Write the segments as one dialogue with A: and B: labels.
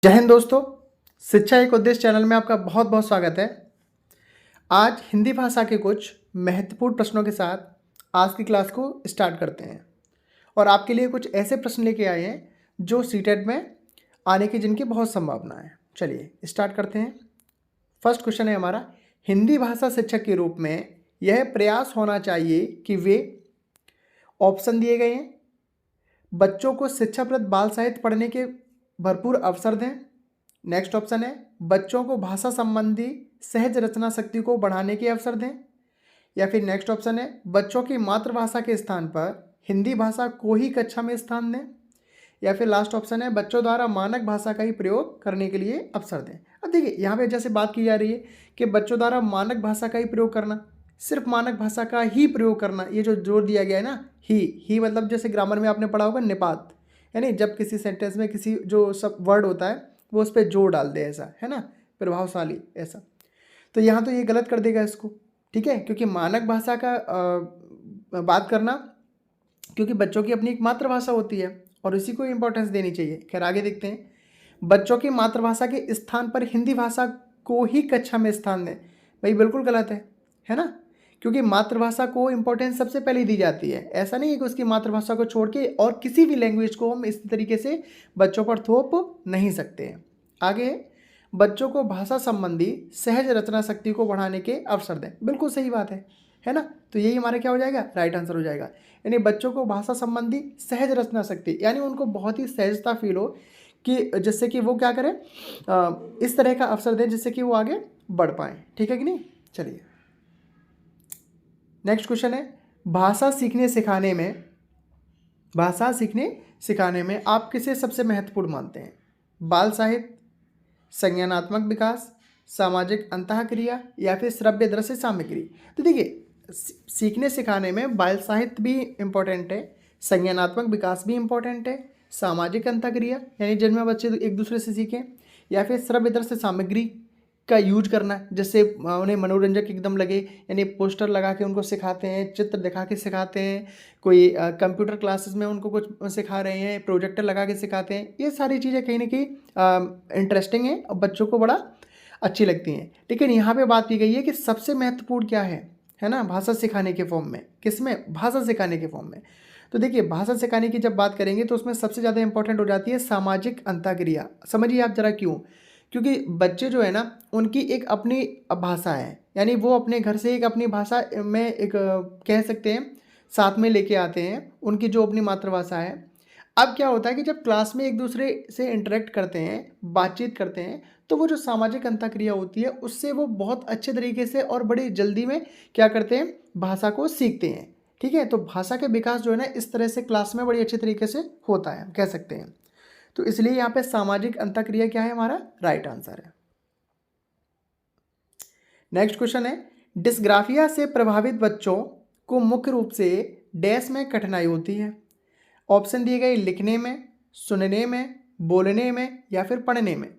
A: जय हिंद दोस्तों। शिक्षा एक उद्देश्य चैनल में आपका बहुत बहुत स्वागत है। आज हिंदी भाषा के कुछ महत्वपूर्ण प्रश्नों के साथ आज की क्लास को स्टार्ट करते हैं और आपके लिए कुछ ऐसे प्रश्न लेके आए हैं जो सीटेट में आने की जिनकी बहुत संभावना है। चलिए स्टार्ट करते हैं। फर्स्ट क्वेश्चन है हमारा, हिंदी भाषा शिक्षक के रूप में यह प्रयास होना चाहिए कि वे, ऑप्शन दिए गए हैं, बच्चों को शिक्षाप्रद बाल साहित्य पढ़ने के भरपूर अवसर दें। नेक्स्ट ऑप्शन है, बच्चों को भाषा संबंधी सहज रचना शक्ति को बढ़ाने के अवसर दें। या फिर नेक्स्ट ऑप्शन है, बच्चों की मातृभाषा के स्थान पर हिंदी भाषा को ही कक्षा में स्थान दें। या फिर लास्ट ऑप्शन है, बच्चों द्वारा मानक भाषा का ही प्रयोग करने के लिए अवसर दें। अब देखिए यहाँ पे जैसे बात की जा रही है कि बच्चों द्वारा मानक भाषा का ही प्रयोग करना, सिर्फ मानक भाषा का ही प्रयोग करना, ये जो जोर दिया गया है ना, ही मतलब जैसे ग्रामर में आपने पढ़ा होगा निपात, यानी जब किसी सेंटेंस में किसी जो सब वर्ड होता है वो उस पर जोर डाल दे, ऐसा है ना, प्रभावशाली ऐसा। तो यहाँ तो ये गलत कर देगा इसको, ठीक है, क्योंकि मानक भाषा का बात करना, क्योंकि बच्चों की अपनी एक मातृभाषा होती है और इसी को इम्पोर्टेंस देनी चाहिए। खैर आगे देखते हैं, बच्चों की मातृभाषा के स्थान पर हिंदी भाषा को ही कक्षा में स्थान दें। भाई बिल्कुल गलत है ना, क्योंकि मातृभाषा को इम्पोर्टेंस सबसे पहले दी जाती है। ऐसा नहीं है कि उसकी मातृभाषा को छोड़ के और किसी भी लैंग्वेज को हम इस तरीके से बच्चों पर थोप नहीं सकते हैं। आगे, बच्चों को भाषा संबंधी सहज रचना शक्ति को बढ़ाने के अवसर दें। बिल्कुल सही बात है ना, तो यही हमारा क्या हो जाएगा, राइट आंसर हो जाएगा। यानी बच्चों को भाषा संबंधी सहज रचना शक्ति, यानी उनको बहुत ही सहजता फील हो कि जिससे कि वो क्या करें, इस तरह का अवसर दें जिससे कि वो आगे बढ़ पाएँ। ठीक है कि नहीं। चलिए नेक्स्ट क्वेश्चन है, भाषा सीखने सिखाने में आप किसे सबसे महत्वपूर्ण मानते हैं? बाल साहित्य, संज्ञानात्मक विकास, सामाजिक अंतःक्रिया या फिर श्रव्य दृश्य सामग्री? तो देखिए सीखने सिखाने में बाल साहित्य भी इम्पोर्टेंट है, संज्ञानात्मक विकास भी इम्पोर्टेंट है, सामाजिक अंतःक्रिया यानी जिनमें बच्चे एक दूसरे से सीखें, या फिर श्रव्य दृश्य सामग्री का यूज करना जिससे उन्हें मनोरंजक एकदम लगे, यानी पोस्टर लगा के उनको सिखाते हैं, चित्र दिखा के सिखाते हैं, कोई कंप्यूटर क्लासेस में उनको कुछ सिखा रहे हैं, प्रोजेक्टर लगा के सिखाते हैं। ये सारी चीज़ें कहीं ना कहीं इंटरेस्टिंग है और बच्चों को बड़ा अच्छी लगती हैं। लेकिन यहाँ पे बात की गई है कि सबसे महत्वपूर्ण क्या है ना, भाषा सिखाने के फॉर्म में, किसमें, भाषा सिखाने के फॉर्म में। तो देखिए भाषा सिखाने की जब बात करेंगे तो उसमें सबसे ज़्यादा इंपॉर्टेंट हो जाती है सामाजिक अंतःक्रिया। समझिए आप जरा क्यों, क्योंकि बच्चे जो है ना उनकी एक अपनी भाषा है, यानी वो अपने घर से एक अपनी भाषा में एक कह सकते हैं साथ में लेके आते हैं, उनकी जो अपनी मातृभाषा है। अब क्या होता है कि जब क्लास में एक दूसरे से इंटरेक्ट करते हैं, बातचीत करते हैं, तो वो जो सामाजिक अंतःक्रिया होती है उससे वो बहुत अच्छे तरीके से और बड़ी जल्दी में क्या करते हैं, भाषा को सीखते हैं। ठीक है, तो भाषा के विकास जो है ना इस तरह से क्लास में बड़ी अच्छे तरीके से होता है, कह सकते हैं। तो इसलिए यहाँ पे सामाजिक अंतःक्रिया क्या है, हमारा राइट आंसर है। नेक्स्ट क्वेश्चन है, डिस्ग्राफिया से प्रभावित बच्चों को मुख्य रूप से डैश में कठिनाई होती है। ऑप्शन दिए गए, लिखने में, सुनने में, बोलने में या फिर पढ़ने में।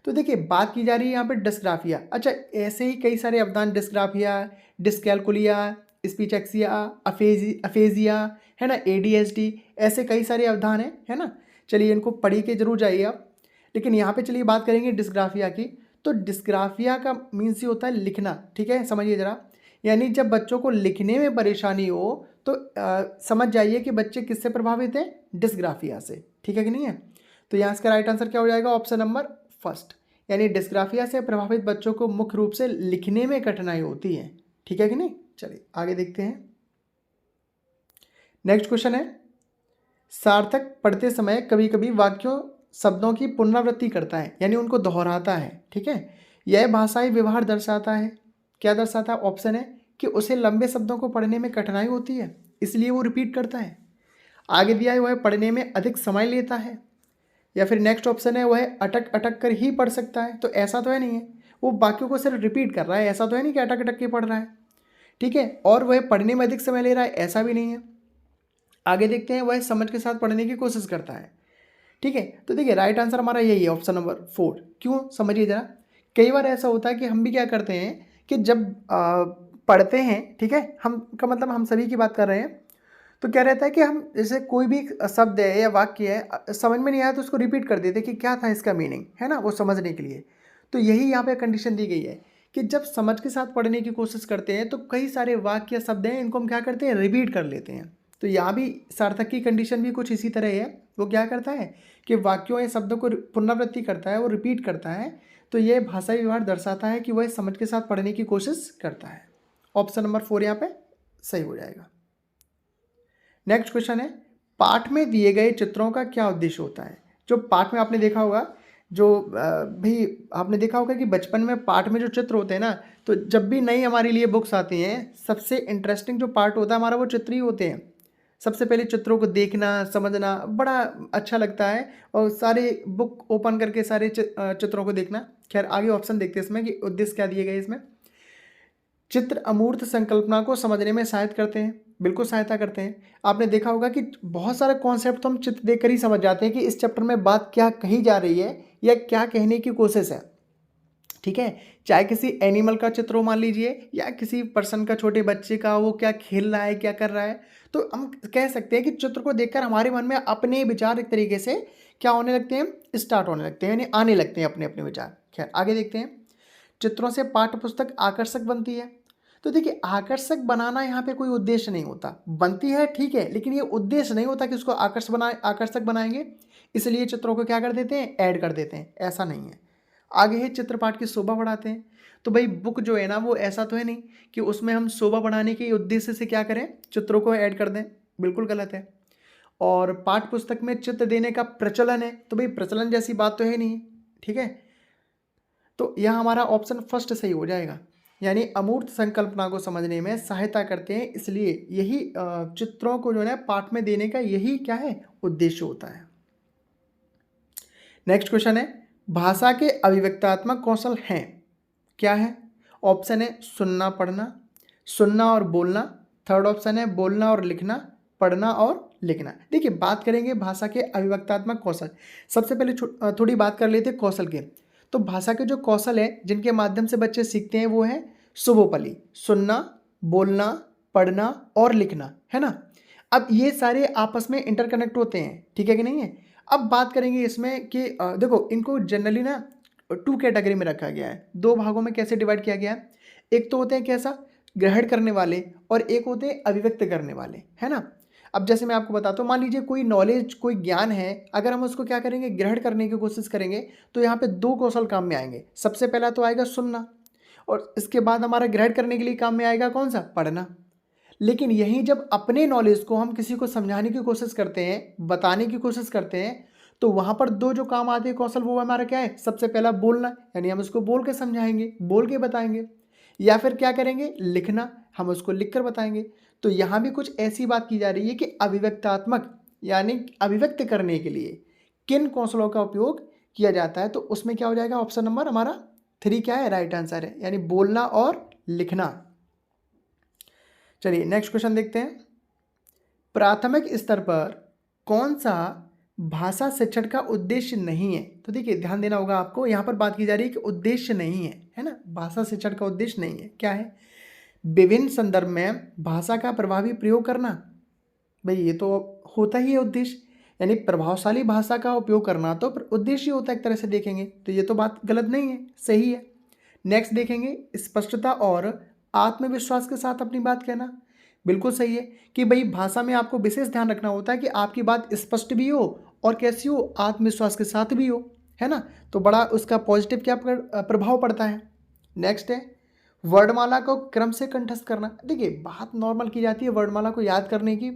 A: तो देखिए बात की जा रही है यहाँ पे डिस्ग्राफिया। अच्छा, ऐसे ही कई सारे अवधान, डिस्ग्राफिया, डिस्कैलकुलिया, स्पीचेक्सिया, अफेजिया, है ना, एडीएचडी, ऐसे कई सारे अवधान है ना। चलिए इनको पढ़ी के जरूर जाइए आप। लेकिन यहाँ पे चलिए बात करेंगे डिस्ग्राफिया की। तो डिस्ग्राफिया का मीन्स ये होता है लिखना, ठीक है, समझिए ज़रा। यानी जब बच्चों को लिखने में परेशानी हो तो समझ जाइए कि बच्चे किससे प्रभावित हैं, डिस्ग्राफिया से। ठीक है कि नहीं है। तो यहाँ इसका राइट आंसर क्या हो जाएगा, ऑप्शन नंबर फर्स्ट, यानी डिस्ग्राफिया से प्रभावित बच्चों को मुख्य रूप से लिखने में कठिनाई होती है। ठीक है कि नहीं। चलिए आगे देखते हैं। नेक्स्ट क्वेश्चन है, सार्थक पढ़ते समय कभी कभी वाक्यों शब्दों की पुनरावृत्ति करता है, यानी उनको दोहराता है। ठीक है, यह भाषाई व्यवहार दर्शाता है, क्या दर्शाता है, ऑप्शन है कि उसे लंबे शब्दों को पढ़ने में कठिनाई होती है इसलिए वो रिपीट करता है। आगे दिया है वह पढ़ने में अधिक समय लेता है, या फिर नेक्स्ट ऑप्शन है वह अटक अटक कर ही पढ़ सकता है। तो ऐसा तो है नहीं है, वो वाक्यों को सिर्फ रिपीट कर रहा है, ऐसा तो है नहीं कि अटक अटक के पढ़ रहा है। ठीक है, और वह पढ़ने में अधिक समय ले रहा है, ऐसा भी नहीं है। आगे देखते हैं, वह समझ के साथ पढ़ने की कोशिश करता है। ठीक है, तो देखिए राइट आंसर हमारा यही है, ऑप्शन नंबर 4। क्यों, समझिए जरा। कई बार ऐसा होता है कि हम भी क्या करते हैं कि जब पढ़ते हैं, ठीक है, हम का मतलब हम सभी की बात कर रहे हैं, तो क्या रहता है कि हम जैसे कोई भी शब्द है या वाक्य है समझ में नहीं आया तो उसको रिपीट कर देते कि क्या था इसका मीनिंग, है ना, वो समझने के लिए। तो यही यहाँ पे कंडीशन दी गई है कि जब समझ के साथ पढ़ने की कोशिश करते हैं तो कई सारे वाक्य शब्द हैं इनको हम क्या करते हैं, रिपीट कर लेते हैं। तो यहाँ भी सार्थक की कंडीशन भी कुछ इसी तरह है। वो क्या करता है कि वाक्यों या शब्दों को पुनरावृत्ति करता है, वो रिपीट करता है। तो ये भाषाई व्यवहार दर्शाता है कि वह समझ के साथ पढ़ने की कोशिश करता है। ऑप्शन नंबर 4 यहाँ पे सही हो जाएगा। नेक्स्ट क्वेश्चन है, पाठ में दिए गए चित्रों का क्या उद्देश्य होता है। जो पाठ में आपने देखा होगा, जो भी आपने देखा होगा कि बचपन में पाठ में जो चित्र होते हैं ना, तो जब भी नई हमारे लिए बुक्स आती हैं सबसे इंटरेस्टिंग जो पार्ट होता है हमारा वो चित्र ही होते हैं। सबसे पहले चित्रों को देखना समझना बड़ा अच्छा लगता है और सारे बुक ओपन करके सारे चित्रों को देखना। खैर आगे ऑप्शन देखते हैं इसमें कि उद्देश्य क्या दिए गए इसमें। चित्र अमूर्त संकल्पना को समझने में सहायता करते हैं, बिल्कुल सहायता करते हैं। आपने देखा होगा कि बहुत सारे कॉन्सेप्ट तो हम चित्र देखकर ही समझ जाते हैं कि इस चैप्टर में बात क्या कही जा रही है या क्या कहने की कोशिश है। ठीक है, चाहे किसी एनिमल का चित्र हो मान लीजिए या किसी पर्सन का, छोटे बच्चे का, वो क्या खेल रहा है क्या कर रहा है, तो हम कह सकते हैं कि चित्र को देखकर हमारे मन में अपने विचार एक तरीके से क्या होने लगते हैं, स्टार्ट होने लगते हैं, यानी आने लगते हैं अपने अपने विचार। खैर आगे देखते हैं, चित्रों से पाठ्य पुस्तक आकर्षक बनती है। तो देखिए आकर्षक बनाना यहाँ पे कोई उद्देश्य नहीं होता, बनती है ठीक है, लेकिन ये उद्देश्य नहीं होता कि उसको आकर्षक बनाएंगे इसलिए चित्रों को क्या कर देते हैं, ऐड कर देते हैं, ऐसा नहीं है। आगे है चित्र पाठ की शोभा बढ़ाते हैं। तो भाई बुक जो है ना वो ऐसा तो है नहीं कि उसमें हम शोभा बढ़ाने के उद्देश्य से क्या करें, चित्रों को ऐड कर दें, बिल्कुल गलत है। और पाठ्य पुस्तक में चित्र देने का प्रचलन है, तो भाई प्रचलन जैसी बात तो है नहीं, ठीक है। तो यह हमारा ऑप्शन फर्स्ट सही हो जाएगा, यानी अमूर्त संकल्पना को समझने में सहायता करते हैं, इसलिए यही चित्रों को जो है पाठ में देने का यही क्या है, उद्देश्य होता है। नेक्स्ट क्वेश्चन है, भाषा के अभिव्यक्तात्मक कौशल हैं, क्या है। ऑप्शन है सुनना पढ़ना, सुनना और बोलना। थर्ड ऑप्शन है बोलना और लिखना, पढ़ना और लिखना। देखिए बात करेंगे भाषा के अभिव्यक्तात्मक कौशल। सबसे पहले थोड़ी बात कर लेते हैं कौशल के। तो भाषा के जो कौशल है जिनके माध्यम से बच्चे सीखते हैं वो है शुभोपली, सुनना, बोलना, पढ़ना और लिखना, है ना। अब ये सारे आपस में इंटरकनेक्ट होते हैं, ठीक है कि नहीं है। अब बात करेंगे इसमें कि देखो इनको जनरली ना 2 कैटेगरी में रखा गया है, 2 भागों में कैसे डिवाइड किया गया है। एक तो होते हैं कैसा, ग्रहण करने वाले, और एक होते हैं अभिव्यक्त करने वाले, है ना। अब जैसे मैं आपको बताता हूँ, मान लीजिए कोई नॉलेज, कोई ज्ञान है, अगर हम उसको क्या करेंगे, ग्रहण करने की कोशिश करेंगे, तो यहाँ पे 2 कौशल काम में आएंगे। सबसे पहला तो आएगा सुनना, और इसके बाद हमारा ग्रहण करने के लिए काम में आएगा कौन सा, पढ़ना। लेकिन यहीं जब अपने नॉलेज को हम किसी को समझाने की कोशिश करते हैं, बताने की कोशिश करते हैं, तो वहाँ पर 2 जो काम आते हैं कौशल, वो हमारा क्या है, सबसे पहला बोलना, यानी हम उसको बोल के समझाएंगे, बोल के बताएंगे, या फिर क्या करेंगे, लिखना, हम उसको लिख कर बताएंगे। तो यहाँ भी कुछ ऐसी बात की जा रही है कि अभिव्यक्तात्मक यानी अभिव्यक्त करने के लिए किन कौशलों का उपयोग किया जाता है, तो उसमें क्या हो जाएगा, ऑप्शन नंबर हमारा 3 क्या है, राइट आंसर है, यानी बोलना और लिखना। चलिए नेक्स्ट क्वेश्चन देखते हैं, प्राथमिक स्तर पर कौन सा भाषा शिक्षण का उद्देश्य नहीं है। तो देखिए ध्यान देना होगा आपको, यहाँ पर बात की जा रही है कि उद्देश्य नहीं है ना, भाषा शिक्षण का उद्देश्य नहीं है, क्या है, विभिन्न संदर्भ में भाषा का प्रभावी प्रयोग करना। भाई ये तो होता ही है उद्देश्य, यानी प्रभावशाली भाषा का उपयोग करना तो उद्देश्य होता है एक तरह से देखेंगे, तो ये तो बात गलत नहीं है, सही है। नेक्स्ट देखेंगे, स्पष्टता और आत्मविश्वास के साथ अपनी बात कहना, बिल्कुल सही है कि भाई भाषा में आपको विशेष ध्यान रखना होता है कि आपकी बात स्पष्ट भी हो और कैसी हो, आत्मविश्वास के साथ भी हो, है ना। तो बड़ा उसका पॉजिटिव क्या प्रभाव पड़ता है। नेक्स्ट है वर्णमाला को क्रम से कंठस्थ करना। देखिए बात नॉर्मल की जाती है वर्णमाला को याद करने की,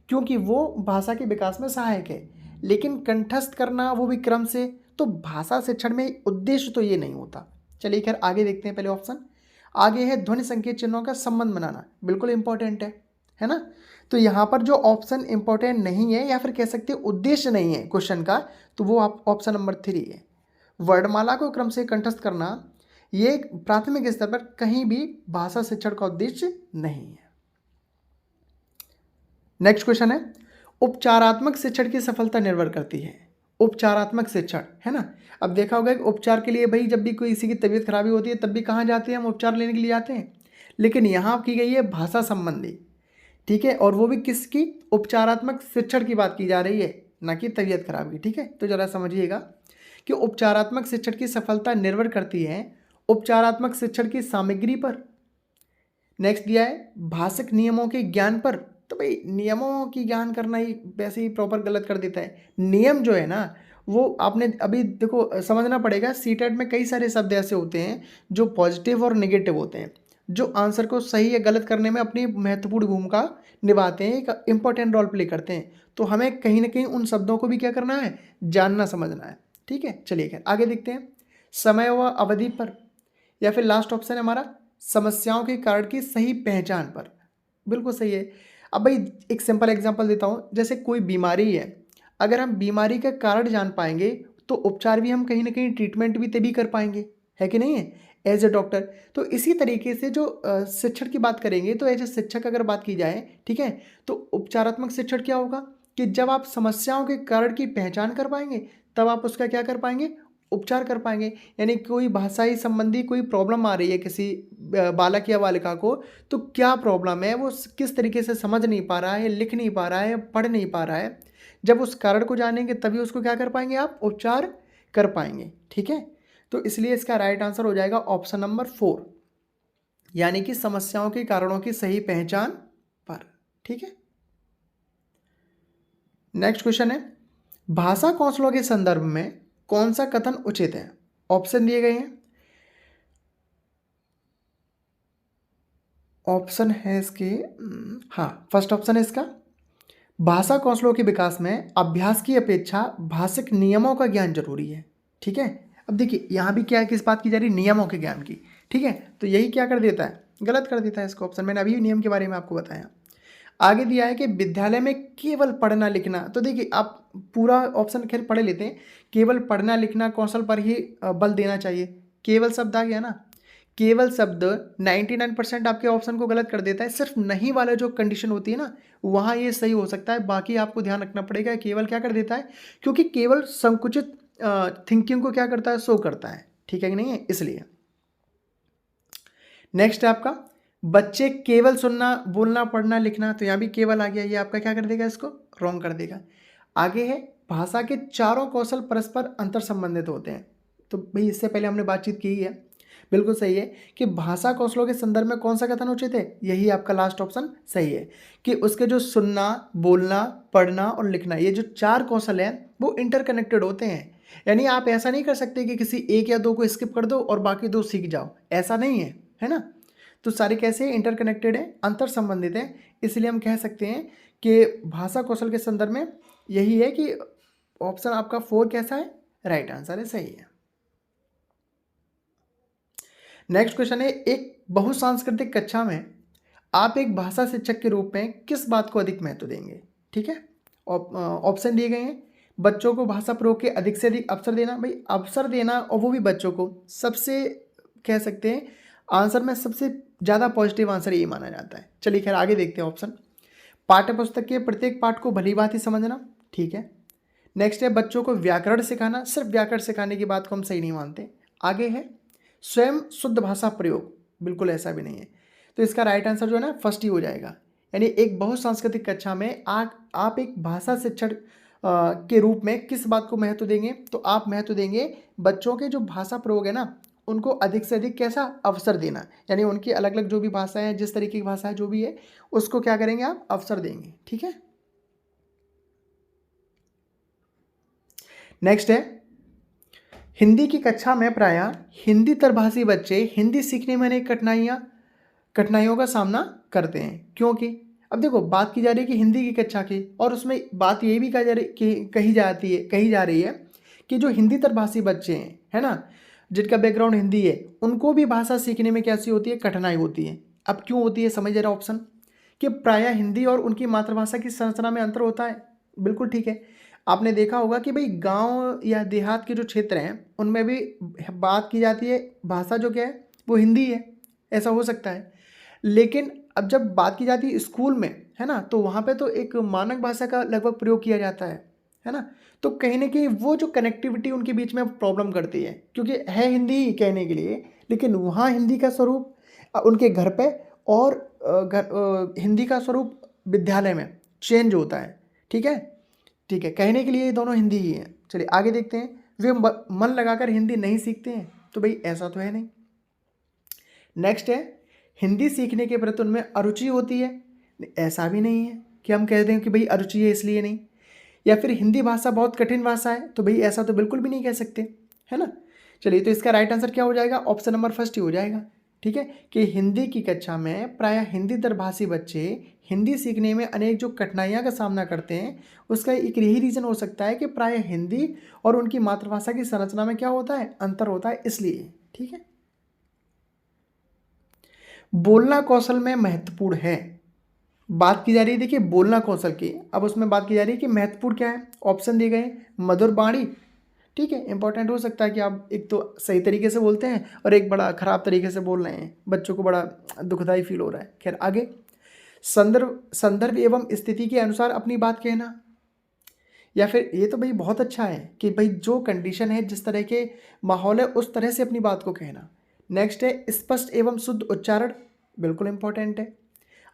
A: क्योंकि वो भाषा के विकास में सहायक है, लेकिन कंठस्थ करना वो भी क्रम से, तो भाषा शिक्षण में उद्देश्य तो ये नहीं होता। चलिए खैर आगे देखते हैं, पहले ऑप्शन आगे है ध्वनि संकेत चिन्हों का संबंध बनाना, बिल्कुल इंपॉर्टेंट है ना। तो यहाँ पर जो ऑप्शन इंपॉर्टेंट नहीं है या फिर कह सकते हैं उद्देश्य नहीं है क्वेश्चन का, तो वो ऑप्शन नंबर 3 है। वर्णमाला को क्रम से कंठस्थ करना ये प्राथमिक स्तर पर कहीं भी भाषा शिक्षण का उद्देश्य नहीं है। नेक्स्ट क्वेश्चन है, उपचारात्मक शिक्षण की सफलता निर्भर करती है। उपचारात्मक शिक्षण, है ना। अब देखा होगा कि उपचार के लिए भाई जब भी कोई किसी की तबीयत खराबी होती है तब भी कहाँ जाते हैं हम, उपचार लेने के लिए जाते हैं, लेकिन यहाँ की गई है भाषा संबंधी, ठीक है, और वो भी किसकी, उपचारात्मक शिक्षण की बात की जा रही है, ना कि तबीयत खराब की। ठीक है, तो ज़रा समझिएगा कि उपचारात्मक शिक्षण की सफलता निर्भर करती है उपचारात्मक शिक्षण की सामग्री पर। नेक्स्ट दिया है भाषिक नियमों के ज्ञान पर। तो भाई नियमों की ज्ञान करना ही वैसे ही प्रॉपर गलत कर देता है। नियम जो है ना वो आपने अभी देखो समझना पड़ेगा। सीटेट में कई सारे शब्द ऐसे होते हैं जो पॉजिटिव और नेगेटिव होते हैं, जो आंसर को सही या गलत करने में अपनी महत्वपूर्ण भूमिका निभाते हैं, एक इंपॉर्टेंट रोल प्ले करते हैं। तो हमें कहीं ना कहीं उन शब्दों को भी क्या करना है, जानना समझना है। ठीक है, चलिए खैर आगे देखते हैं। समय व अवधि पर, या फिर लास्ट ऑप्शन है हमारा समस्याओं के कारण की सही पहचान पर। बिल्कुल सही है। अब भाई एक सिंपल एग्जांपल देता हूँ, जैसे कोई बीमारी है, अगर हम बीमारी का कारण जान पाएंगे तो उपचार भी हम कहीं ना कहीं ट्रीटमेंट भी तभी कर पाएंगे, है कि नहीं है, एज ए डॉक्टर। तो इसी तरीके से जो शिक्षण की बात करेंगे, तो एज ए शिक्षक अगर बात की जाए, ठीक है, तो उपचारात्मक शिक्षण क्या होगा कि जब आप समस्याओं के कारण की पहचान कर पाएंगे तब आप उसका क्या कर पाएंगे, उपचार कर पाएंगे। यानी कोई भाषाई संबंधी कोई प्रॉब्लम आ रही है किसी बालक या बालिका को, तो क्या प्रॉब्लम है, वो किस तरीके से समझ नहीं पा रहा है, लिख नहीं पा रहा है, पढ़ नहीं पा रहा है, जब उस कारण को जानेंगे तभी उसको क्या कर पाएंगे, आप उपचार कर पाएंगे। ठीक है, तो इसलिए इसका राइट आंसर हो जाएगा ऑप्शन नंबर 4, यानी कि समस्याओं के कारणों की सही पहचान पर। ठीक है, नेक्स्ट क्वेश्चन है भाषा कौशलों के संदर्भ में कौन सा कथन उचित है। ऑप्शन दिए गए हैं, ऑप्शन है इसके हाँ, फर्स्ट ऑप्शन है इसका भाषा कौशलों के विकास में अभ्यास की अपेक्षा भाषिक नियमों का ज्ञान जरूरी है। ठीक है, अब देखिए यहाँ भी क्या है, किस बात की जा रही है, नियमों के ज्ञान की। ठीक है, तो यही क्या कर देता है, गलत कर देता है इसको ऑप्शन। मैंने अभी नियम के बारे में आपको बताया। आगे दिया है कि विद्यालय में केवल पढ़ना लिखना। तो देखिए आप पूरा ऑप्शन खैर पढ़े लेते हैं, केवल पढ़ना लिखना कौशल पर ही बल देना चाहिए। केवल शब्द आ गया ना, केवल शब्द 99% आपके ऑप्शन को गलत कर देता है। सिर्फ नहीं वाला जो कंडीशन होती है ना, वहाँ ये सही हो सकता है, बाकी आपको ध्यान रखना पड़ेगा। केवल क्या कर देता है, क्योंकि केवल संकुचित थिंकिंग को क्या करता है, शो करता है। ठीक है कि नहीं है, इसलिए। नेक्स्ट है आपका बच्चे केवल सुनना, बोलना, पढ़ना, लिखना। तो यहाँ भी केवल आ गया, ये आपका क्या कर देगा, इसको रॉन्ग कर देगा। आगे है भाषा के चारों कौशल परस्पर अंतर संबंधित होते हैं। तो भाई इससे पहले हमने बातचीत की है, बिल्कुल सही है कि भाषा कौशलों के संदर्भ में कौन सा कथन उचित है, यही आपका लास्ट ऑप्शन सही है कि उसके जो सुनना, बोलना, पढ़ना और लिखना, ये जो 4 कौशल हैं वो इंटरकनेक्टेड होते हैं। यानी आप ऐसा नहीं कर सकते कि किसी 1 या 2 को स्किप कर दो और बाकी 2 सीख जाओ, ऐसा नहीं है ना। तो सारे कैसे इंटरकनेक्टेड है, अंतर संबंधित है। इसलिए हम कह सकते हैं कि भाषा कौशल के संदर्भ में यही है कि ऑप्शन आपका 4 कैसा है, राइट आंसर है, सही है। नेक्स्ट क्वेश्चन है एक बहुसांस्कृतिक कक्षा में आप एक भाषा शिक्षक के रूप में किस बात को अधिक महत्व देंगे। ठीक है, ऑप्शन दिए गए हैं, बच्चों को भाषा प्रयोग के अधिक से अधिक अवसर देना। भाई अवसर देना, और वो भी बच्चों को, सबसे कह सकते हैं आंसर में सबसे ज़्यादा पॉजिटिव आंसर ये माना जाता है। चलिए खैर आगे देखते हैं ऑप्शन। पाठ्य पुस्तक के प्रत्येक पाठ को भली बात ही समझना। ठीक है, नेक्स्ट है बच्चों को व्याकरण सिखाना। सिर्फ व्याकरण सिखाने की बात को हम सही नहीं मानते। आगे है स्वयं शुद्ध भाषा प्रयोग, बिल्कुल ऐसा भी नहीं है। तो इसका राइट आंसर जो है ना फर्स्ट ही हो जाएगा। यानी एक बहुसांस्कृतिक कक्षा में आप एक भाषा शिक्षण के रूप में किस बात को महत्व देंगे, तो आप महत्व देंगे बच्चों के जो भाषा प्रयोग है ना उनको अधिक से अधिक कैसा अवसर देना। यानी उनकी अलग अलग जो भी भाषा है, जिस तरीके की भाषा है जो भी है, उसको क्या करेंगे, आप अवसर देंगे। ठीक है, नेक्स्ट है हिंदी की कक्षा में प्रायः हिंदी तरभाषी बच्चे हिंदी सीखने में अनेक कठिनाइयों का सामना करते हैं, क्योंकि अब देखो बात की जा रही है कि हिंदी की कक्षा की, और उसमें बात ये भी कही जा रही है कि जो हिंदी तरभाषी बच्चे हैं, है ना, जिनका बैकग्राउंड हिंदी है, उनको भी भाषा सीखने में कैसी होती है, कठिनाई होती है। अब क्यों होती है, समझ जरा ऑप्शन कि प्रायः हिंदी और उनकी मातृभाषा की संरचना में अंतर होता है। बिल्कुल ठीक है, आपने देखा होगा कि भाई गांव या देहात के जो क्षेत्र हैं उनमें भी बात की जाती है, भाषा जो क्या है वो हिंदी है, ऐसा हो सकता है। लेकिन अब जब बात की जाती है स्कूल में, है ना, तो वहाँ पे तो एक मानक भाषा का लगभग प्रयोग किया जाता है ना। तो कहीं ना कहीं वो जो कनेक्टिविटी उनके बीच में प्रॉब्लम करती है, क्योंकि है हिंदी ही कहने के लिए, लेकिन वहाँ हिंदी का स्वरूप उनके घर पे और हिंदी का स्वरूप विद्यालय में चेंज होता है। ठीक है, ठीक है, कहने के लिए ये दोनों हिंदी ही हैं। चलिए आगे देखते हैं। वे मन लगाकर हिंदी नहीं सीखते हैं, तो भाई ऐसा तो है नहीं। नेक्स्ट है, हिंदी सीखने के प्रति उनमें अरुचि होती है, ऐसा भी नहीं है कि हम कह दें कि भाई अरुचि है इसलिए नहीं। या फिर हिंदी भाषा बहुत कठिन भाषा है, तो भाई ऐसा तो बिल्कुल भी नहीं कह सकते, है ना। चलिए, तो इसका राइट आंसर क्या हो जाएगा, ऑप्शन नंबर फर्स्ट ही हो जाएगा। ठीक है, कि हिंदी की कक्षा में प्रायः हिंदी दरभाषी बच्चे हिंदी सीखने में अनेक जो कठिनाइयाँ का सामना करते हैं, उसका एक यही रीज़न हो सकता है कि प्रायः हिंदी और उनकी मातृभाषा की संरचना में क्या होता है, अंतर होता है, इसलिए। ठीक है, बोलना कौशल में महत्वपूर्ण है, बात की जा रही है देखिए बोलना कौशल की। अब उसमें बात की जा रही है कि महत्वपूर्ण क्या है, ऑप्शन दिए गए मधुर वाणी। ठीक है, इंपॉर्टेंट हो सकता है कि आप एक तो सही तरीके से बोलते हैं और एक बड़ा ख़राब तरीके से बोल रहे हैं, बच्चों को बड़ा दुखदाई फील हो रहा है। खैर आगे, संदर्भ एवं स्थिति के अनुसार अपनी बात कहना, या फिर ये तो भाई बहुत अच्छा है कि भाई जो कंडीशन है, जिस तरह के माहौल है, उस तरह से अपनी बात को कहना। नेक्स्ट है स्पष्ट एवं शुद्ध उच्चारण, बिल्कुल इंपॉर्टेंट है।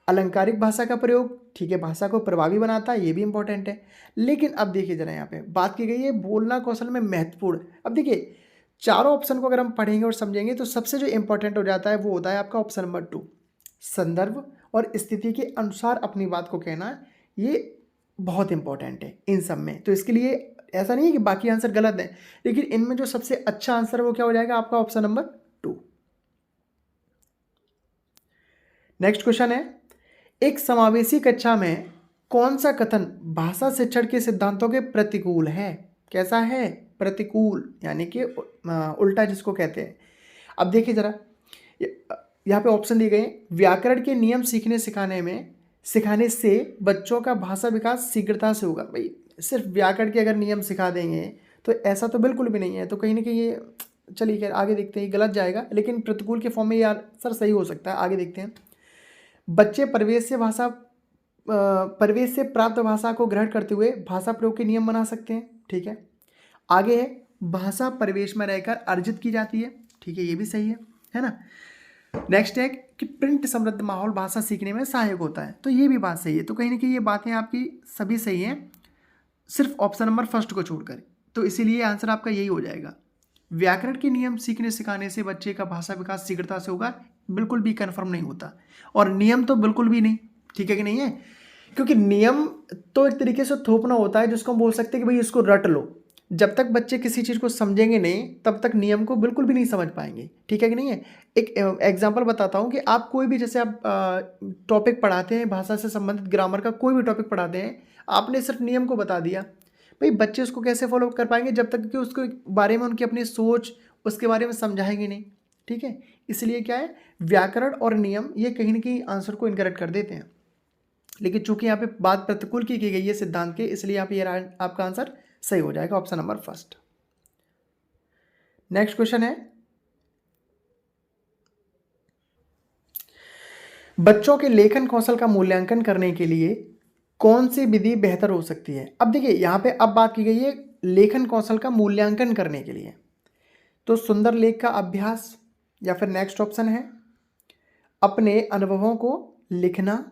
A: अलंकारिक भाषा का प्रयोग, ठीक है, भाषा को प्रभावी बनाता है, ये भी इंपॉर्टेंट है। लेकिन अब देखिए जरा, यहाँ पे बात की गई है बोलना कौशल में महत्वपूर्ण। अब देखिए चारों ऑप्शन को अगर हम पढ़ेंगे और समझेंगे तो सबसे जो इंपॉर्टेंट हो जाता है वो होता है आपका ऑप्शन नंबर 2, संदर्भ और स्थिति के अनुसार अपनी बात को कहना। ये बहुत इंपॉर्टेंट है इन सब में। तो इसके लिए ऐसा नहीं है कि बाकी आंसर गलत है, लेकिन इनमें जो सबसे अच्छा आंसर है वो क्या हो जाएगा, आपका ऑप्शन नंबर 2। नेक्स्ट क्वेश्चन है, एक समावेशी कक्षा में कौन सा कथन भाषा शिक्षण के सिद्धांतों के प्रतिकूल है। कैसा है, प्रतिकूल, यानी कि उल्टा जिसको कहते हैं। अब देखिए जरा, यहाँ पे ऑप्शन दिए गए, व्याकरण के नियम सिखाने से बच्चों का भाषा विकास शीघ्रता से होगा। भाई सिर्फ व्याकरण के अगर नियम सिखा देंगे तो ऐसा तो बिल्कुल भी नहीं है। तो कहीं ना कहीं ये, चलिए खैर आगे देखते हैं, गलत जाएगा, लेकिन प्रतिकूल के फॉर्म में ये आंसर सही हो सकता है। आगे देखते हैं, बच्चे परिवेश से प्राप्त भाषा को ग्रहण करते हुए भाषा प्रयोग के नियम बना सकते हैं। ठीक है, आगे है भाषा परिवेश में रहकर अर्जित की जाती है। ठीक है, ये भी सही है ना। नेक्स्ट है कि प्रिंट समृद्ध माहौल भाषा सीखने में सहायक होता है, तो ये भी बात सही है। तो कहीं ना कहीं ये बातें आपकी सभी सही हैं, सिर्फ ऑप्शन नंबर फर्स्ट को छोड़कर। तो इसीलिए आंसर आपका यही हो जाएगा। व्याकरण के नियम सीखने सिखाने से बच्चे का भाषा विकास शीघ्रता से होगा, बिल्कुल भी कन्फर्म नहीं होता। और नियम तो बिल्कुल भी नहीं, ठीक है कि नहीं है, क्योंकि नियम तो एक तरीके से थोपना होता है, जिसको हम बोल सकते हैं कि भाई इसको रट लो। जब तक बच्चे किसी चीज़ को समझेंगे नहीं, तब तक नियम को बिल्कुल भी नहीं समझ पाएंगे। ठीक है कि नहीं है। एक एग्जांपल बताता हूँ कि आप कोई भी, जैसे आप टॉपिक पढ़ाते हैं, भाषा से संबंधित ग्रामर का कोई भी टॉपिक पढ़ाते हैं, आपने सिर्फ नियम को बता दिया, भाई बच्चे उसको कैसे फॉलो कर पाएंगे जब तक कि उसको बारे में उनकी अपनी सोच उसके बारे में समझाएंगे नहीं। ठीक है, इसलिए क्या है, व्याकरण और नियम ये कहीं ना कहीं आंसर को इनकरेक्ट कर देते हैं। लेकिन चूंकि यहाँ पे बात प्रतिकूल की गई है सिद्धांत के, इसलिए यहाँ पे ये आपका आंसर सही हो जाएगा, option number first. Next question है, बच्चों के लेखन कौशल का मूल्यांकन करने के लिए कौन सी विधि बेहतर हो सकती है। अब देखिए यहाँ पे अब बात की गई है लेखन कौशल का मूल्यांकन करने के लिए, तो सुंदर लेख का अभ्यास, या फिर नेक्स्ट ऑप्शन है अपने अनुभवों को लिखना,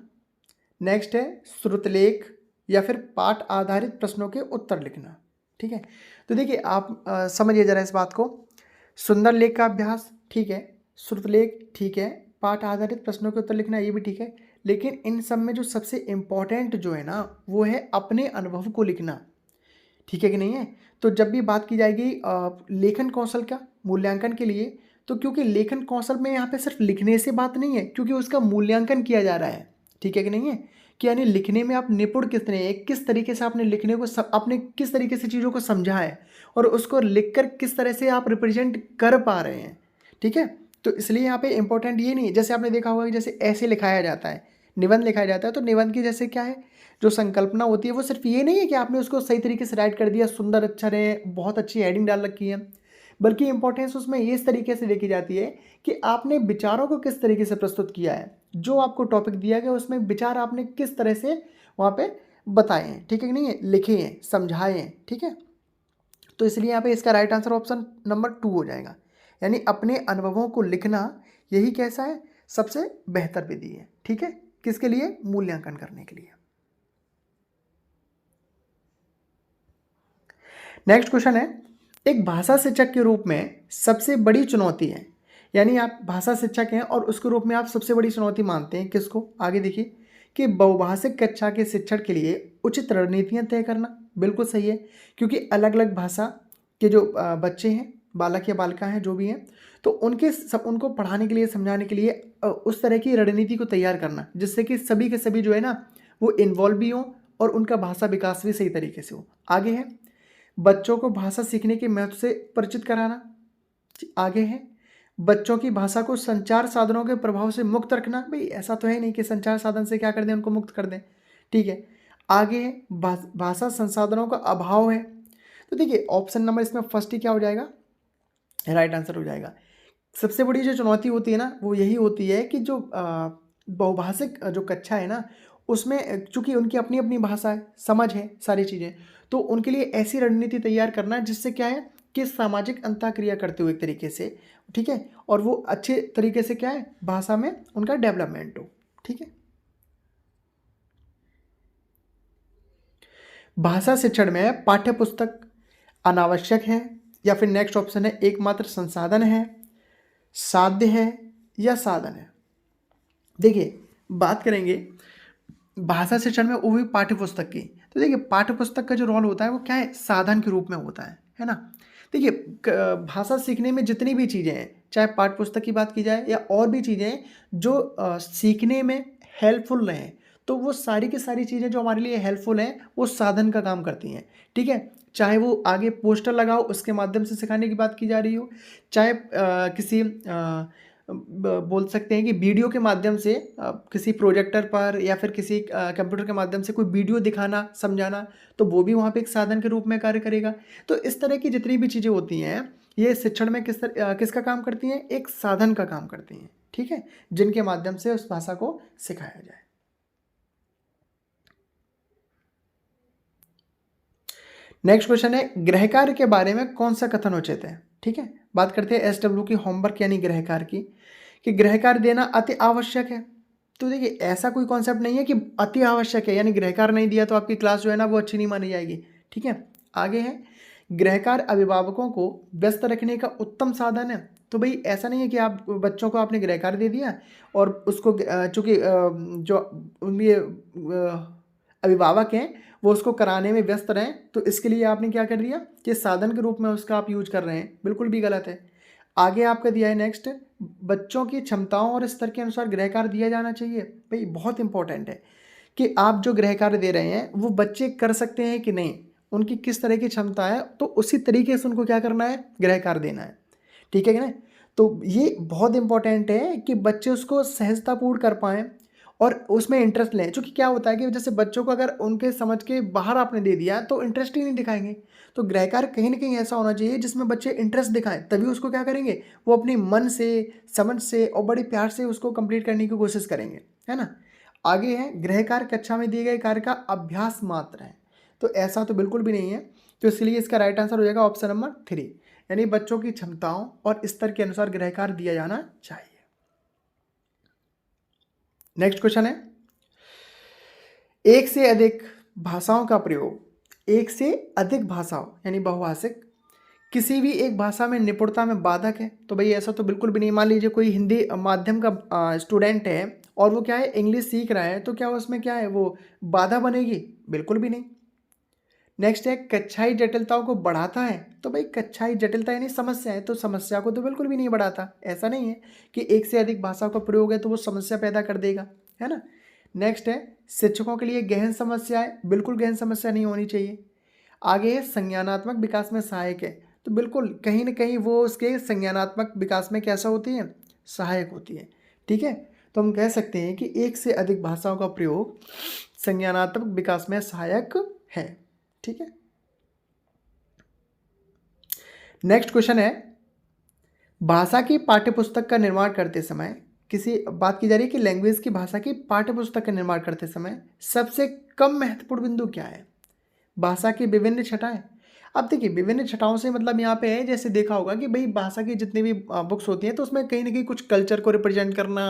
A: नेक्स्ट है श्रुतलेख, या फिर पाठ आधारित प्रश्नों के उत्तर लिखना। ठीक है, तो देखिए आप समझिए जरा इस बात को। सुंदर लेख का अभ्यास ठीक है, श्रुतलेख ठीक है, पाठ आधारित प्रश्नों के उत्तर लिखना ये भी ठीक है, लेकिन इन सब में जो सबसे इम्पोर्टेंट जो है ना, वो है अपने अनुभव को लिखना। ठीक है कि नहीं है। तो जब भी बात की जाएगी लेखन कौशल का मूल्यांकन के लिए, तो क्योंकि लेखन कौशल में यहाँ पे सिर्फ लिखने से बात नहीं है, क्योंकि उसका मूल्यांकन किया जा रहा है। ठीक है कि नहीं है, कि यानी लिखने में आप निपुण कितने हैं, किस तरीके से आपने लिखने को आपने किस तरीके से चीज़ों को समझा है, और उसको लिखकर किस तरह से आप रिप्रेजेंट कर पा रहे हैं। ठीक है, तो इसलिए यहाँ पे इंपॉर्टेंट ये नहीं है, जैसे आपने देखा होगा कि जैसे ऐसे लिखाया जाता है, निबंध लिखाया जाता है, तो निबंध की जैसे क्या है, जो संकल्पना होती है वो सिर्फ ये नहीं है कि आपने उसको सही तरीके से राइट कर दिया, सुंदर अक्षर है, बहुत अच्छी हेडिंग डाल रखी है, बल्कि इंपॉर्टेंस उसमें ये इस तरीके से देखी जाती है कि आपने विचारों को किस तरीके से प्रस्तुत किया है, जो आपको टॉपिक दिया गया उसमें विचार आपने किस तरह से वहाँ पे बताए हैं। ठीक है कि नहीं है, लिखे हैं, समझाए हैं। ठीक है, तो इसलिए यहाँ पे इसका राइट आंसर ऑप्शन नंबर 2 हो जाएगा, यानी अपने अनुभवों को लिखना यही कैसा है, सबसे बेहतर विधि है। ठीक है, किसके लिए, मूल्यांकन करने के लिए। नेक्स्ट क्वेश्चन है, एक भाषा शिक्षक के रूप में सबसे बड़ी चुनौती है, यानी आप भाषा शिक्षक हैं और उसके रूप में आप सबसे बड़ी चुनौती मानते हैं किसको? आगे देखिए कि बहुभाषिक कक्षा के शिक्षण के लिए उचित रणनीतियाँ तय करना। बिल्कुल सही है, क्योंकि अलग अलग भाषा के जो बच्चे हैं, बालक या बालिका हैं, जो भी हैं, तो उनको पढ़ाने के लिए, समझाने के लिए उस तरह की रणनीति को तैयार करना जिससे कि सभी के सभी जो है ना वो इन्वॉल्व भी हों और उनका भाषा विकास भी सही तरीके से हो। आगे है, बच्चों को भाषा सीखने के महत्व से परिचित कराना। आगे है, बच्चों की भाषा को संचार साधनों के प्रभाव से मुक्त रखना। भाई ऐसा तो है नहीं कि संचार साधन से क्या कर दें, उनको मुक्त कर दें। ठीक है, आगे है, भाषा संसाधनों का अभाव है। तो देखिए ऑप्शन नंबर इसमें फर्स्ट ही क्या हो जाएगा, राइट आंसर हो जाएगा। सबसे बड़ी जो चुनौती होती है ना वो यही होती है कि जो बहुभाषिक जो कक्षा है ना उसमें चूंकि उनकी अपनी अपनी भाषा है, समझ है, सारी चीज़ें, तो उनके लिए ऐसी रणनीति तैयार करना जिससे क्या है कि सामाजिक अंतःक्रिया करते हुए एक तरीके से, ठीक है, और वो अच्छे तरीके से क्या है भाषा में उनका डेवलपमेंट हो। ठीक है, भाषा शिक्षण में पाठ्य पुस्तक अनावश्यक है या फिर नेक्स्ट ऑप्शन है एकमात्र संसाधन है, साध्य है या साधन है। देखिए बात करेंगे भाषा शिक्षण में वो भी पाठ्य पुस्तक की, तो देखिए पाठ्य पुस्तक का जो रोल होता है वो क्या है, साधन के रूप में होता है ना। देखिए भाषा सीखने में जितनी भी चीज़ें हैं, चाहे पाठ्य पुस्तक की बात की जाए या और भी चीज़ें जो सीखने में हेल्पफुल रहें, तो वो सारी की सारी चीज़ें जो हमारे लिए हेल्पफुल हैं वो साधन का काम करती हैं। ठीक है, चाहे वो आगे पोस्टर लगाओ उसके माध्यम से सिखाने की बात की जा रही हो, चाहे किसी बोल सकते हैं कि वीडियो के माध्यम से किसी प्रोजेक्टर पर या फिर किसी कंप्यूटर के माध्यम से कोई वीडियो दिखाना, समझाना, तो वो भी वहाँ पे एक साधन के रूप में कार्य करेगा। तो इस तरह की जितनी भी चीज़ें होती हैं ये शिक्षण में किसका काम करती हैं, एक साधन का काम करती हैं। ठीक है, जिनके माध्यम से उस भाषा को सिखाया जाए। नेक्स्ट क्वेश्चन है, गृह कार्य के बारे में कौन सा कथन उचित है। ठीक है, बात करते हैं SW की, होमवर्क यानी गृह कार्य की, कि गृह कार्य देना अति आवश्यक है। तो देखिए ऐसा कोई कॉन्सेप्ट नहीं है कि अति आवश्यक है यानी गृह कार्य नहीं दिया तो आपकी क्लास जो है ना वो अच्छी नहीं मानी जाएगी। ठीक है, आगे है, गृह कार्य अभिभावकों को व्यस्त रखने का उत्तम साधन है। तो भाई ऐसा नहीं है कि आप बच्चों को आपने गृह कार्य दे दिया और उसको चूँकि जो उनके अभिभावक हैं वो उसको कराने में व्यस्त रहें, तो इसके लिए आपने क्या कर दिया कि साधन के रूप में उसका आप यूज कर रहे हैं, बिल्कुल भी गलत है। आगे आपका दिया है नेक्स्ट, बच्चों की क्षमताओं और स्तर के अनुसार गृह कार्य दिया जाना चाहिए। भाई बहुत इंपॉर्टेंट है कि आप जो गृह कार्य दे रहे हैं वो बच्चे कर सकते हैं कि नहीं, उनकी किस तरह की क्षमता है, तो उसी तरीके से उनको क्या करना है, गृह कार्य देना है। ठीक है कि नहीं, तो ये बहुत इंपॉर्टेंट है कि बच्चे उसको सहजतापूर्ण कर पाएँ और उसमें इंटरेस्ट लें। चूँकि क्या होता है कि जैसे बच्चों को अगर उनके समझ के बाहर आपने दे दिया तो इंटरेस्ट ही नहीं दिखाएंगे। तो गृह कार्य कहीं ना कहीं ऐसा होना चाहिए जिसमें बच्चे इंटरेस्ट दिखाएं, तभी उसको क्या करेंगे, वो अपनी मन से, समझ से और बड़े प्यार से उसको कंप्लीट करने की कोशिश करेंगे, है ना। आगे है, गृह कार्य कक्षा में दिए गए कार्य का अभ्यास मात्र है। तो ऐसा तो बिल्कुल भी नहीं है, तो इसलिए इसका राइट आंसर हो जाएगा ऑप्शन नंबर 3, यानी बच्चों की क्षमताओं और स्तर के अनुसार गृह कार्य दिया जाना चाहिए। नेक्स्ट क्वेश्चन है, एक से अधिक भाषाओं का प्रयोग, एक से अधिक भाषाओं यानी बहुभाषिक, किसी भी एक भाषा में निपुणता में बाधक है। तो भाई ऐसा तो बिल्कुल भी नहीं। मान लीजिए कोई हिंदी माध्यम का स्टूडेंट है और वो क्या है इंग्लिश सीख रहा है, तो क्या उसमें क्या है वो बाधा बनेगी, बिल्कुल भी नहीं। नेक्स्ट है, कक्षाई जटिलताओं को बढ़ाता है। तो भाई कक्षाई जटिलता यानी समस्या है, तो समस्या को तो बिल्कुल भी नहीं बढ़ाता। ऐसा नहीं है कि एक से अधिक भाषा का प्रयोग है तो वो समस्या पैदा कर देगा, है ना। नेक्स्ट है, शिक्षकों के लिए गहन समस्या है, बिल्कुल गहन समस्या नहीं होनी चाहिए। आगे है, संज्ञानात्मक विकास में सहायक है। तो बिल्कुल कहीं ना कहीं वो उसके संज्ञानात्मक विकास में कैसा होती है, सहायक होती है। ठीक है, तो हम कह सकते हैं कि एक से अधिक भाषाओं का प्रयोग संज्ञानात्मक विकास में सहायक है। ठीक है, नेक्स्ट क्वेश्चन है, भाषा की पाठ्यपुस्तक का निर्माण करते समय, किसी बात की जा रही है कि लैंग्वेज की भाषा की पाठ्यपुस्तक का निर्माण करते समय सबसे कम महत्वपूर्ण बिंदु क्या है। भाषा की विभिन्न छटाएं। अब देखिए विभिन्न छटाओं से मतलब यहाँ पे है, जैसे देखा होगा कि भाई भाषा की जितनी भी बुक्स होती हैं तो उसमें कहीं ना कहीं कुछ कल्चर को रिप्रेजेंट करना,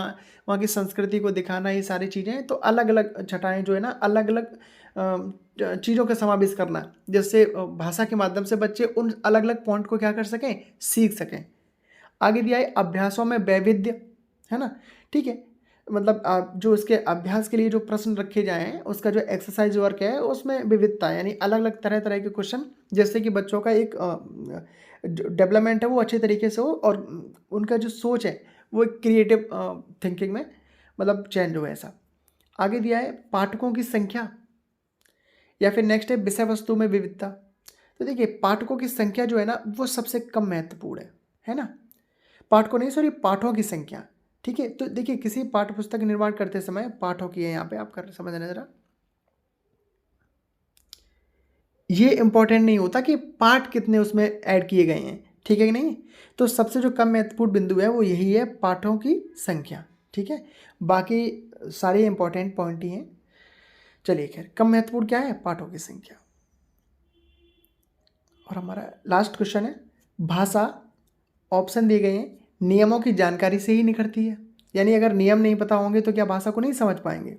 A: वहाँ की संस्कृति को दिखाना, ये सारी चीज़ें, तो अलग अलग छटाएं जो है ना अलग अलग चीज़ों का समावेश करना, जिससे भाषा के माध्यम से बच्चे उन अलग अलग पॉइंट को क्या कर सकें, सीख सकें। आगे दिया है अभ्यासों में वैविध्य, है ना, ठीक है, मतलब जो इसके अभ्यास के लिए जो प्रश्न रखे जाएँ उसका जो एक्सरसाइज वर्क है उसमें विविधता है, यानी अलग अलग तरह तरह के क्वेश्चन, जिससे कि बच्चों का एक जो डेवलपमेंट है वो अच्छे तरीके से हो और उनका जो सोच है वो एक क्रिएटिव थिंकिंग में मतलब चेंज हो ऐसा। आगे दिया है पाठकों की संख्या, या फिर नेक्स्ट है विषय वस्तु में विविधता। तो देखिए पाठकों की संख्या जो है ना वो सबसे कम महत्वपूर्ण है ना, पाठकों नहीं सॉरी पाठों की संख्या, ठीक है। तो देखिए किसी पाठ्य पुस्तक निर्माण करते समय पाठों की है यहाँ पे, आप कर समझना जरा, ये इंपॉर्टेंट नहीं होता कि पाठ कितने उसमें ऐड किए गए हैं, ठीक है कि नहीं। तो सबसे जो कम महत्वपूर्ण बिंदु है वो यही है, पाठों की संख्या, ठीक है। बाकी सारे इंपॉर्टेंट पॉइंट ही हैं। चलिए खैर, कम महत्वपूर्ण क्या है, पाठों की संख्या। और हमारा लास्ट क्वेश्चन है, भाषा ऑप्शन दिए गए हैं नियमों की जानकारी से ही निखरती है, यानी अगर नियम नहीं पता होंगे तो क्या भाषा को नहीं समझ पाएंगे,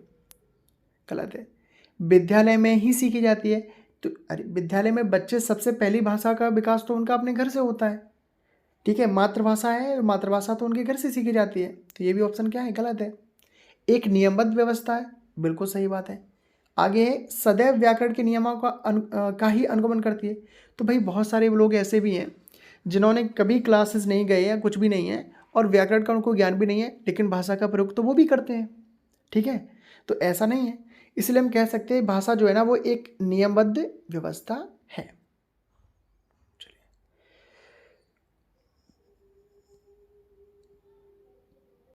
A: गलत है। विद्यालय में ही सीखी जाती है, तो अरे विद्यालय में बच्चे सबसे पहली भाषा का विकास तो उनका अपने घर से होता है, ठीक है, मातृभाषा है, मातृभाषा तो उनके घर से सीखी जाती है, तो ये भी ऑप्शन क्या है, गलत है। एक नियमबद्ध व्यवस्था है, बिल्कुल सही बात है। आगे है सदैव व्याकरण के नियमों का ही अनुगमन करती है, तो भाई बहुत सारे लोग ऐसे भी हैं जिन्होंने कभी क्लासेस नहीं गए या कुछ भी नहीं है और व्याकरण का उनको ज्ञान भी नहीं है, लेकिन भाषा का प्रयोग तो वो भी करते हैं, ठीक है। तो ऐसा नहीं है, इसलिए हम कह सकते हैं भाषा जो है ना वो एक नियमबद्ध व्यवस्था है।